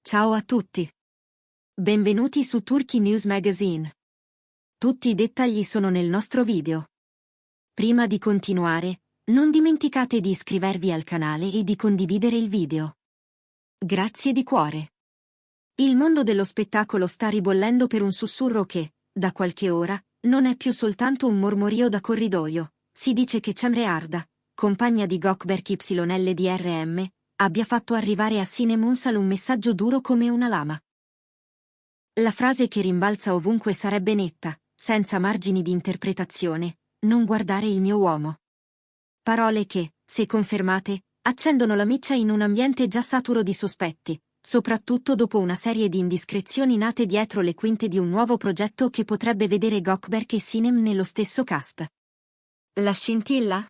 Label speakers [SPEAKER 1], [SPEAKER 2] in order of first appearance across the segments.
[SPEAKER 1] Ciao a tutti. Benvenuti su Turkey News Magazine. Tutti i dettagli sono nel nostro video. Prima di continuare, non dimenticate di iscrivervi al canale e di condividere il video. Grazie di cuore. Il mondo dello spettacolo sta ribollendo per un sussurro che, da qualche ora, non è più soltanto un mormorio da corridoio. Si dice che Cemre Arda, compagna di Gökberk YLDRM, abbia fatto arrivare a Sinem Ünsal un messaggio duro come una lama. La frase che rimbalza ovunque sarebbe netta, senza margini di interpretazione: non guardare il mio uomo. Parole che, se confermate, accendono la miccia in un ambiente già saturo di sospetti, soprattutto dopo una serie di indiscrezioni nate dietro le quinte di un nuovo progetto che potrebbe vedere Gökberk e Sinem nello stesso cast. La scintilla?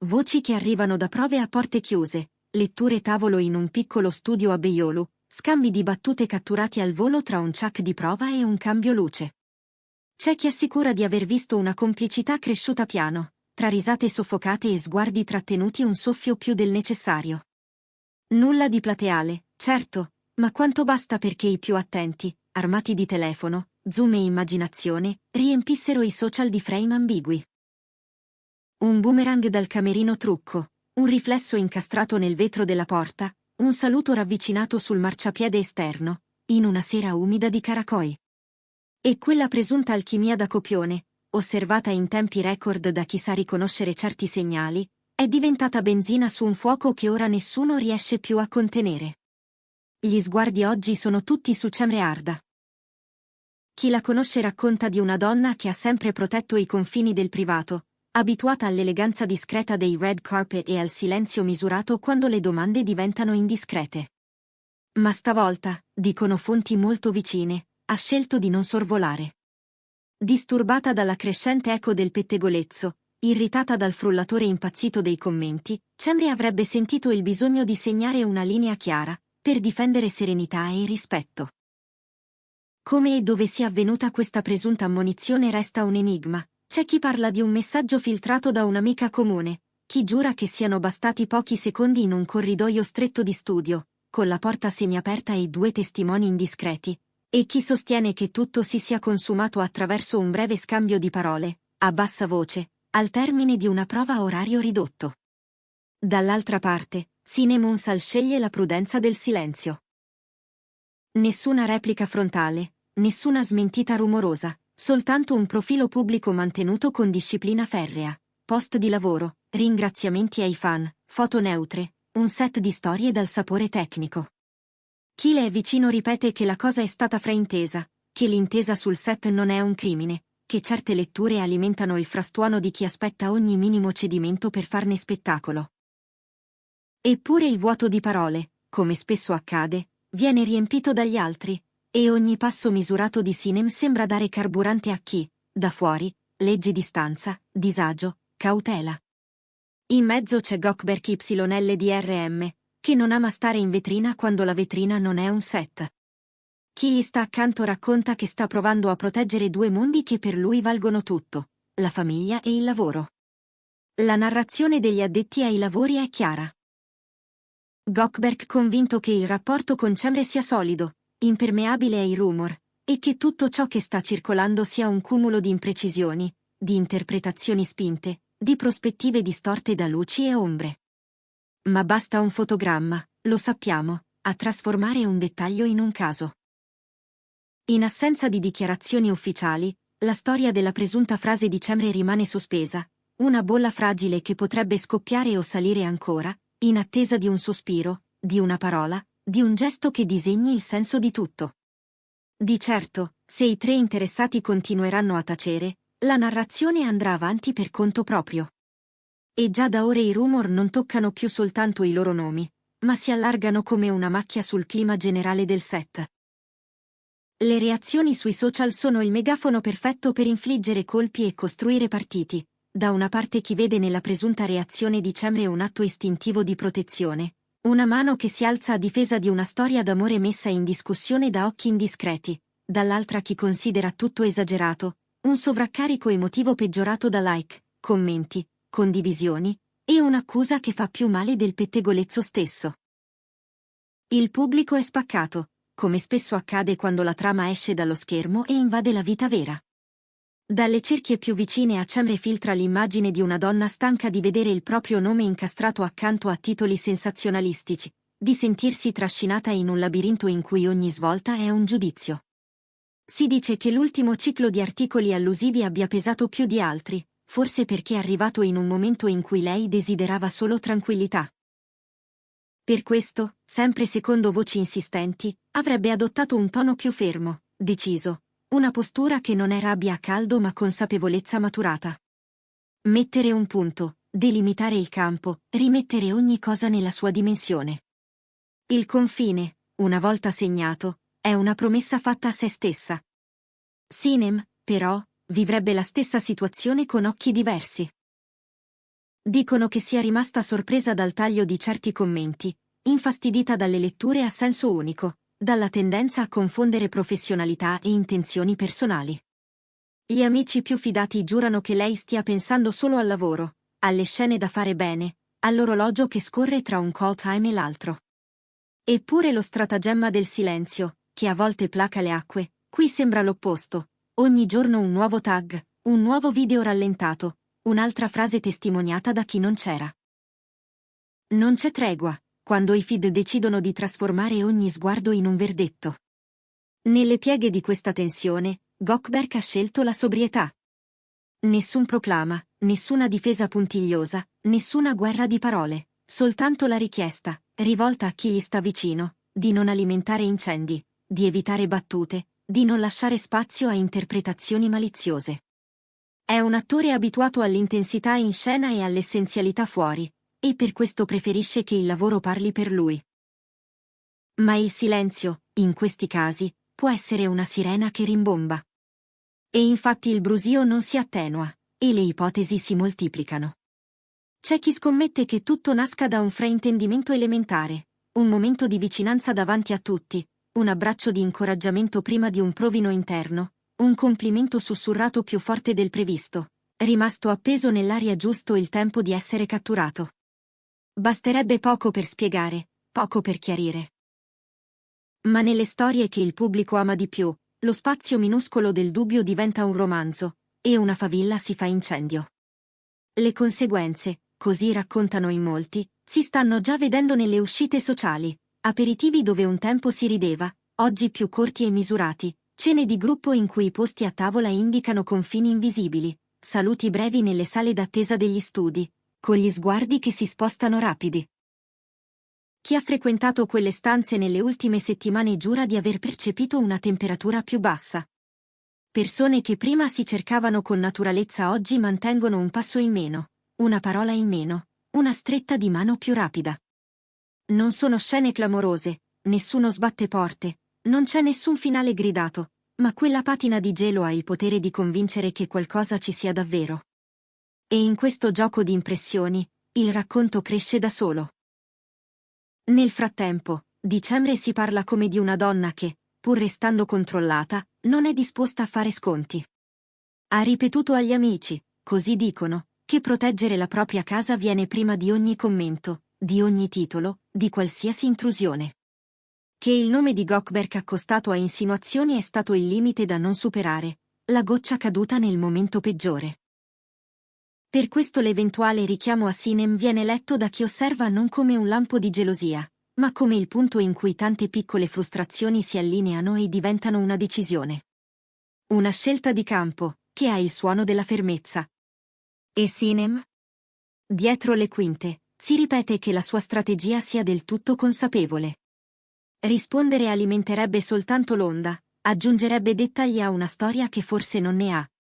[SPEAKER 1] Voci che arrivano da prove a porte chiuse, letture tavolo in un piccolo studio a Beyoğlu, scambi di battute catturati al volo tra un check di prova e un cambio luce. C'è chi assicura di aver visto una complicità cresciuta piano, tra risate soffocate e sguardi trattenuti un soffio più del necessario. Nulla di plateale, certo, ma quanto basta perché i più attenti, armati di telefono, zoom e immaginazione, riempissero i social di frame ambigui. Un boomerang dal camerino trucco, un riflesso incastrato nel vetro della porta, un saluto ravvicinato sul marciapiede esterno, in una sera umida di Karaköy. E quella presunta alchimia da copione, osservata in tempi record da chi sa riconoscere certi segnali, è diventata benzina su un fuoco che ora nessuno riesce più a contenere. Gli sguardi oggi sono tutti su Cemre Arda. Chi la conosce racconta di una donna che ha sempre protetto i confini del privato, abituata all'eleganza discreta dei red carpet e al silenzio misurato quando le domande diventano indiscrete. Ma stavolta, dicono fonti molto vicine, ha scelto di non sorvolare. Disturbata dalla crescente eco del pettegolezzo, irritata dal frullatore impazzito dei commenti, Cemre avrebbe sentito il bisogno di segnare una linea chiara, per difendere serenità e rispetto. Come e dove sia avvenuta questa presunta ammonizione resta un enigma. C'è chi parla di un messaggio filtrato da un'amica comune, chi giura che siano bastati pochi secondi in un corridoio stretto di studio, con la porta semiaperta e due testimoni indiscreti, e chi sostiene che tutto si sia consumato attraverso un breve scambio di parole, a bassa voce, al termine di una prova a orario ridotto. Dall'altra parte, Sinem Ünsal sceglie la prudenza del silenzio. Nessuna replica frontale, nessuna smentita rumorosa. Soltanto un profilo pubblico mantenuto con disciplina ferrea, post di lavoro, ringraziamenti ai fan, foto neutre, un set di storie dal sapore tecnico. Chi le è vicino ripete che la cosa è stata fraintesa, che l'intesa sul set non è un crimine, che certe letture alimentano il frastuono di chi aspetta ogni minimo cedimento per farne spettacolo. Eppure il vuoto di parole, come spesso accade, viene riempito dagli altri. E ogni passo misurato di Sinem sembra dare carburante a chi, da fuori, legge distanza, disagio, cautela. In mezzo c'è Gökberk YLDRM, che non ama stare in vetrina quando la vetrina non è un set. Chi gli sta accanto racconta che sta provando a proteggere due mondi che per lui valgono tutto, la famiglia e il lavoro. La narrazione degli addetti ai lavori è chiara. Gökberk convinto che il rapporto con Cemre sia solido, impermeabile ai rumor, e che tutto ciò che sta circolando sia un cumulo di imprecisioni, di interpretazioni spinte, di prospettive distorte da luci e ombre. Ma basta un fotogramma, lo sappiamo, a trasformare un dettaglio in un caso. In assenza di dichiarazioni ufficiali, la storia della presunta frase di Cemre rimane sospesa, una bolla fragile che potrebbe scoppiare o salire ancora, in attesa di un sospiro, di una parola, di un gesto che disegni il senso di tutto. Di certo, se i tre interessati continueranno a tacere, la narrazione andrà avanti per conto proprio. E già da ore i rumor non toccano più soltanto i loro nomi, ma si allargano come una macchia sul clima generale del set. Le reazioni sui social sono il megafono perfetto per infliggere colpi e costruire partiti. Da una parte chi vede nella presunta reazione di Cemre un atto istintivo di protezione, una mano che si alza a difesa di una storia d'amore messa in discussione da occhi indiscreti, dall'altra chi considera tutto esagerato, un sovraccarico emotivo peggiorato da like, commenti, condivisioni, e un'accusa che fa più male del pettegolezzo stesso. Il pubblico è spaccato, come spesso accade quando la trama esce dallo schermo e invade la vita vera. Dalle cerchie più vicine a Cemre filtra l'immagine di una donna stanca di vedere il proprio nome incastrato accanto a titoli sensazionalistici, di sentirsi trascinata in un labirinto in cui ogni svolta è un giudizio. Si dice che l'ultimo ciclo di articoli allusivi abbia pesato più di altri, forse perché è arrivato in un momento in cui lei desiderava solo tranquillità. Per questo, sempre secondo voci insistenti, avrebbe adottato un tono più fermo, deciso, una postura che non è rabbia a caldo ma consapevolezza maturata. Mettere un punto, delimitare il campo, rimettere ogni cosa nella sua dimensione. Il confine, una volta segnato, è una promessa fatta a se stessa. Sinem, però, vivrebbe la stessa situazione con occhi diversi. Dicono che sia rimasta sorpresa dal taglio di certi commenti, infastidita dalle letture a senso unico, dalla tendenza a confondere professionalità e intenzioni personali. Gli amici più fidati giurano che lei stia pensando solo al lavoro, alle scene da fare bene, all'orologio che scorre tra un call time e l'altro. Eppure lo stratagemma del silenzio, che a volte placa le acque, qui sembra l'opposto. Ogni giorno un nuovo tag, un nuovo video rallentato, un'altra frase testimoniata da chi non c'era. Non c'è tregua, quando i feed decidono di trasformare ogni sguardo in un verdetto. Nelle pieghe di questa tensione, Gökberk ha scelto la sobrietà. Nessun proclama, nessuna difesa puntigliosa, nessuna guerra di parole, soltanto la richiesta, rivolta a chi gli sta vicino, di non alimentare incendi, di evitare battute, di non lasciare spazio a interpretazioni maliziose. È un attore abituato all'intensità in scena e all'essenzialità fuori, e per questo preferisce che il lavoro parli per lui. Ma il silenzio, in questi casi, può essere una sirena che rimbomba. E infatti il brusio non si attenua, e le ipotesi si moltiplicano. C'è chi scommette che tutto nasca da un fraintendimento elementare, un momento di vicinanza davanti a tutti, un abbraccio di incoraggiamento prima di un provino interno, un complimento sussurrato più forte del previsto, rimasto appeso nell'aria giusto il tempo di essere catturato. Basterebbe poco per spiegare, poco per chiarire. Ma nelle storie che il pubblico ama di più, lo spazio minuscolo del dubbio diventa un romanzo, e una favilla si fa incendio. Le conseguenze, così raccontano in molti, si stanno già vedendo nelle uscite sociali, aperitivi dove un tempo si rideva, oggi più corti e misurati, cene di gruppo in cui i posti a tavola indicano confini invisibili, saluti brevi nelle sale d'attesa degli studi, con gli sguardi che si spostano rapidi. Chi ha frequentato quelle stanze nelle ultime settimane giura di aver percepito una temperatura più bassa. Persone che prima si cercavano con naturalezza oggi mantengono un passo in meno, una parola in meno, una stretta di mano più rapida. Non sono scene clamorose, nessuno sbatte porte, non c'è nessun finale gridato, ma quella patina di gelo ha il potere di convincere che qualcosa ci sia davvero. E in questo gioco di impressioni, il racconto cresce da solo. Nel frattempo, di Cemre si parla come di una donna che, pur restando controllata, non è disposta a fare sconti. Ha ripetuto agli amici, così dicono, che proteggere la propria casa viene prima di ogni commento, di ogni titolo, di qualsiasi intrusione. Che il nome di Gökberk accostato a insinuazioni è stato il limite da non superare, la goccia caduta nel momento peggiore. Per questo l'eventuale richiamo a Sinem viene letto da chi osserva non come un lampo di gelosia, ma come il punto in cui tante piccole frustrazioni si allineano e diventano una decisione. Una scelta di campo, che ha il suono della fermezza. E Sinem? Dietro le quinte, si ripete che la sua strategia sia del tutto consapevole. Rispondere alimenterebbe soltanto l'onda, aggiungerebbe dettagli a una storia che forse non ne ha.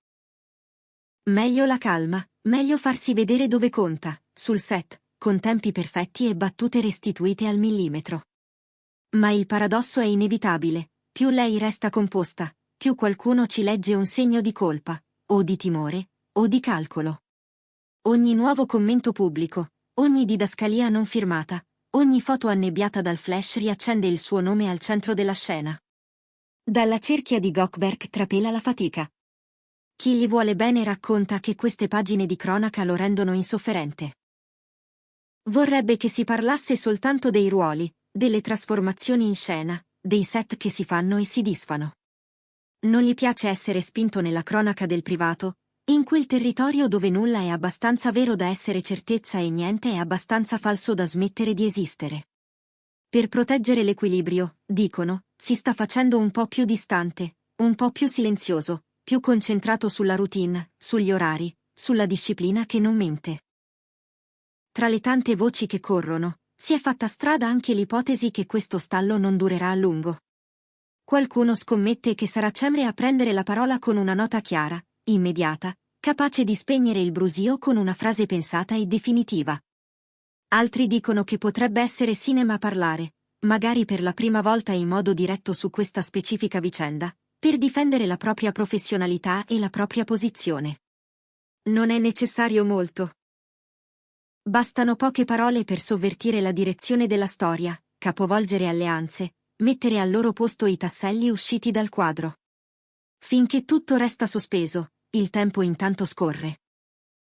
[SPEAKER 1] Meglio la calma, meglio farsi vedere dove conta, sul set, con tempi perfetti e battute restituite al millimetro. Ma il paradosso è inevitabile, più lei resta composta, più qualcuno ci legge un segno di colpa, o di timore, o di calcolo. Ogni nuovo commento pubblico, ogni didascalia non firmata, ogni foto annebbiata dal flash riaccende il suo nome al centro della scena. Dalla cerchia di Gökberk trapela la fatica. Chi gli vuole bene racconta che queste pagine di cronaca lo rendono insofferente. Vorrebbe che si parlasse soltanto dei ruoli, delle trasformazioni in scena, dei set che si fanno e si disfano. Non gli piace essere spinto nella cronaca del privato, in quel territorio dove nulla è abbastanza vero da essere certezza e niente è abbastanza falso da smettere di esistere. Per proteggere l'equilibrio, dicono, si sta facendo un po' più distante, un po' più silenzioso, più concentrato sulla routine, sugli orari, sulla disciplina che non mente. Tra le tante voci che corrono, si è fatta strada anche l'ipotesi che questo stallo non durerà a lungo. Qualcuno scommette che sarà Cemre a prendere la parola con una nota chiara, immediata, capace di spegnere il brusio con una frase pensata e definitiva. Altri dicono che potrebbe essere Cinema a parlare, magari per la prima volta in modo diretto su questa specifica vicenda, per difendere la propria professionalità e la propria posizione. Non è necessario molto. Bastano poche parole per sovvertire la direzione della storia, capovolgere alleanze, mettere al loro posto i tasselli usciti dal quadro. Finché tutto resta sospeso, il tempo intanto scorre.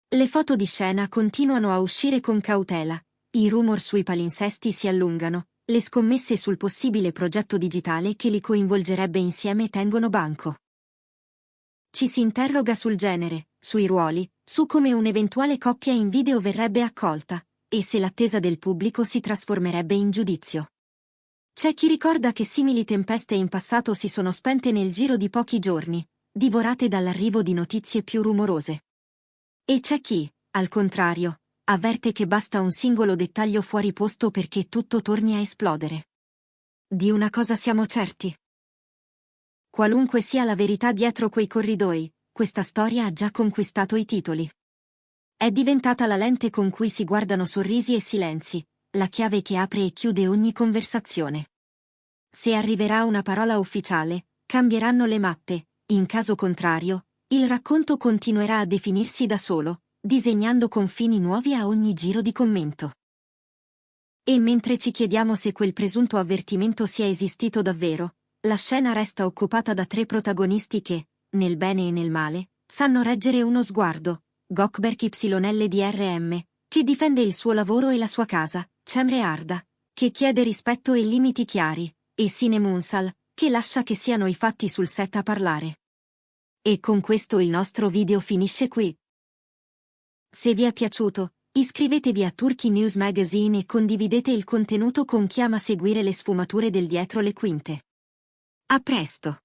[SPEAKER 1] Le foto di scena continuano a uscire con cautela, i rumor sui palinsesti si allungano, le scommesse sul possibile progetto digitale che li coinvolgerebbe insieme tengono banco. Ci si interroga sul genere, sui ruoli, su come un'eventuale coppia in video verrebbe accolta, e se l'attesa del pubblico si trasformerebbe in giudizio. C'è chi ricorda che simili tempeste in passato si sono spente nel giro di pochi giorni, divorate dall'arrivo di notizie più rumorose. E c'è chi, al contrario, avverte che basta un singolo dettaglio fuori posto perché tutto torni a esplodere. Di una cosa siamo certi. Qualunque sia la verità dietro quei corridoi, questa storia ha già conquistato i titoli. È diventata la lente con cui si guardano sorrisi e silenzi, la chiave che apre e chiude ogni conversazione. Se arriverà una parola ufficiale, cambieranno le mappe, in caso contrario, il racconto continuerà a definirsi da solo, disegnando confini nuovi a ogni giro di commento. E mentre ci chiediamo se quel presunto avvertimento sia esistito davvero, la scena resta occupata da tre protagonisti che, nel bene e nel male, sanno reggere uno sguardo: Gökberk YLDRM, che difende il suo lavoro e la sua casa, Cemre Arda, che chiede rispetto e limiti chiari, e Sinem Unsal, che lascia che siano i fatti sul set a parlare. E con questo il nostro video finisce qui. Se vi è piaciuto, iscrivetevi a Turkey News Magazine e condividete il contenuto con chi ama seguire le sfumature del dietro le quinte. A presto!